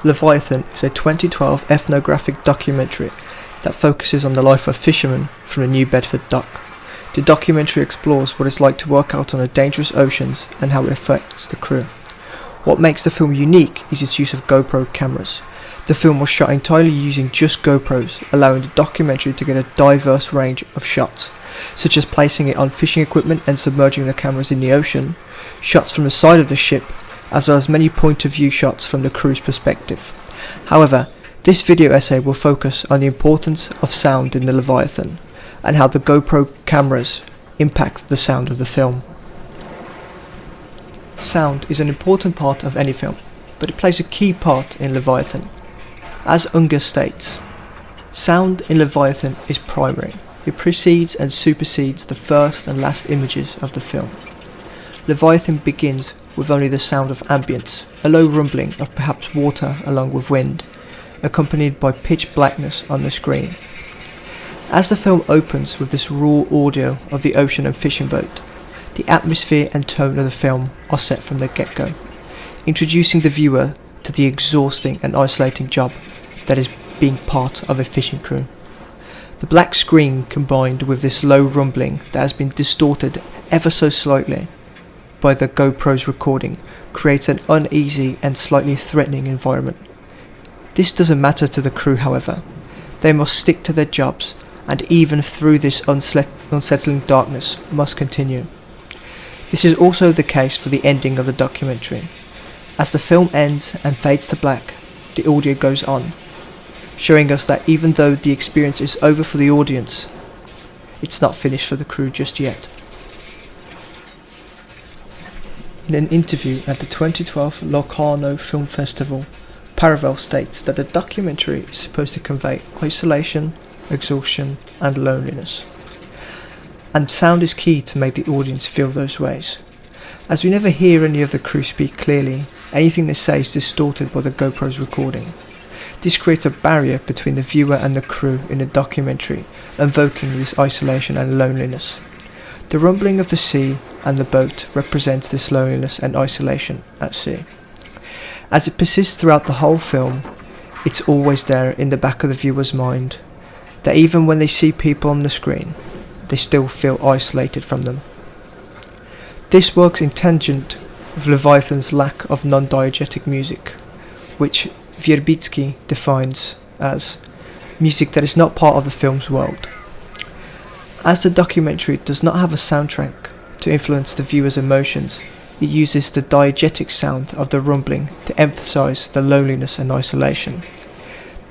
Leviathan is a 2012 ethnographic documentary that focuses on the life of fishermen from the New Bedford dock. The documentary explores what it's like to work out on the dangerous oceans and how it affects the crew. What makes the film unique is its use of GoPro cameras. The film was shot entirely using just GoPros, allowing the documentary to get a diverse range of shots, such as placing it on fishing equipment and submerging the cameras in the ocean, shots from the side of the ship, as well as many point-of-view shots from the crew's perspective. However, this video essay will focus on the importance of sound in the Leviathan, and how the GoPro cameras impact the sound of the film. Sound is an important part of any film, but it plays a key part in Leviathan. As Unger states, sound in Leviathan is primary. It precedes and supersedes the first and last images of the film. Leviathan begins with only the sound of ambience, a low rumbling of perhaps water along with wind, accompanied by pitch blackness on the screen. As the film opens with this raw audio of the ocean and fishing boat, the atmosphere and tone of the film are set from the get-go, introducing the viewer to the exhausting and isolating job that is being part of a fishing crew. The black screen combined with this low rumbling that has been distorted ever so slightly by the GoPro's recording creates an uneasy and slightly threatening environment. This doesn't matter to the crew, however. They must stick to their jobs, and even through this unsettling darkness must continue. This is also the case for the ending of the documentary. As the film ends and fades to black, the audio goes on, showing us that even though the experience is over for the audience, it's not finished for the crew just yet. In an interview at the 2012 Locarno Film Festival, Paravel states that the documentary is supposed to convey isolation, exhaustion and loneliness. And sound is key to make the audience feel those ways. As we never hear any of the crew speak clearly, anything they say is distorted by the GoPro's recording. This creates a barrier between the viewer and the crew in the documentary, invoking this isolation and loneliness. The rumbling of the sea and the boat represents this loneliness and isolation at sea. As it persists throughout the whole film, it's always there in the back of the viewer's mind, that even when they see people on the screen, they still feel isolated from them. This works in tangent with Leviathan's lack of non-diegetic music, which Verbitsky defines as music that is not part of the film's world. As the documentary does not have a soundtrack to influence the viewer's emotions, it uses the diegetic sound of the rumbling to emphasize the loneliness and isolation.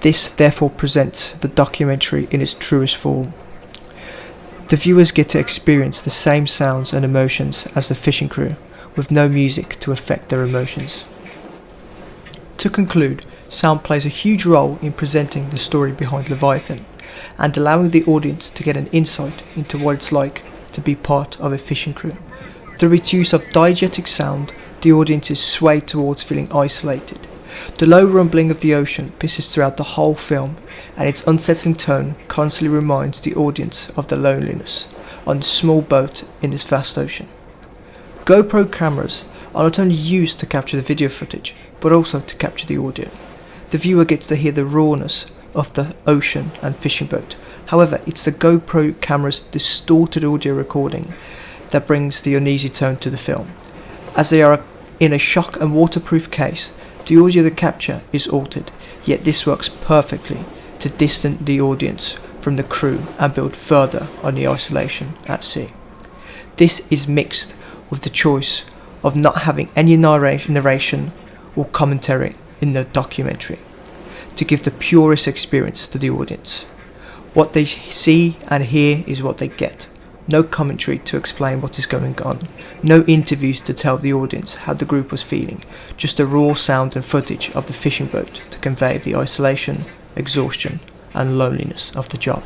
This therefore presents the documentary in its truest form. The viewers get to experience the same sounds and emotions as the fishing crew, with no music to affect their emotions. To conclude, sound plays a huge role in presenting the story behind Leviathan, and allowing the audience to get an insight into what it's like to be part of a fishing crew. Through its use of diegetic sound, the audience is swayed towards feeling isolated. The low rumbling of the ocean persists throughout the whole film, and its unsettling tone constantly reminds the audience of the loneliness on a small boat in this vast ocean. GoPro cameras are not only used to capture the video footage, but also to capture the audio. The viewer gets to hear the rawness of the ocean and fishing boat. However, it's the GoPro camera's distorted audio recording that brings the uneasy tone to the film. As they are in a shock and waterproof case, the audio they capture is altered, yet this works perfectly to distance the audience from the crew and build further on the isolation at sea. This is mixed with the choice of not having any narration or commentary in the documentary, to give the purest experience to the audience. What they see and hear is what they get. No commentary to explain what is going on. No interviews to tell the audience how the group was feeling. Just the raw sound and footage of the fishing boat to convey the isolation, exhaustion and loneliness of the job.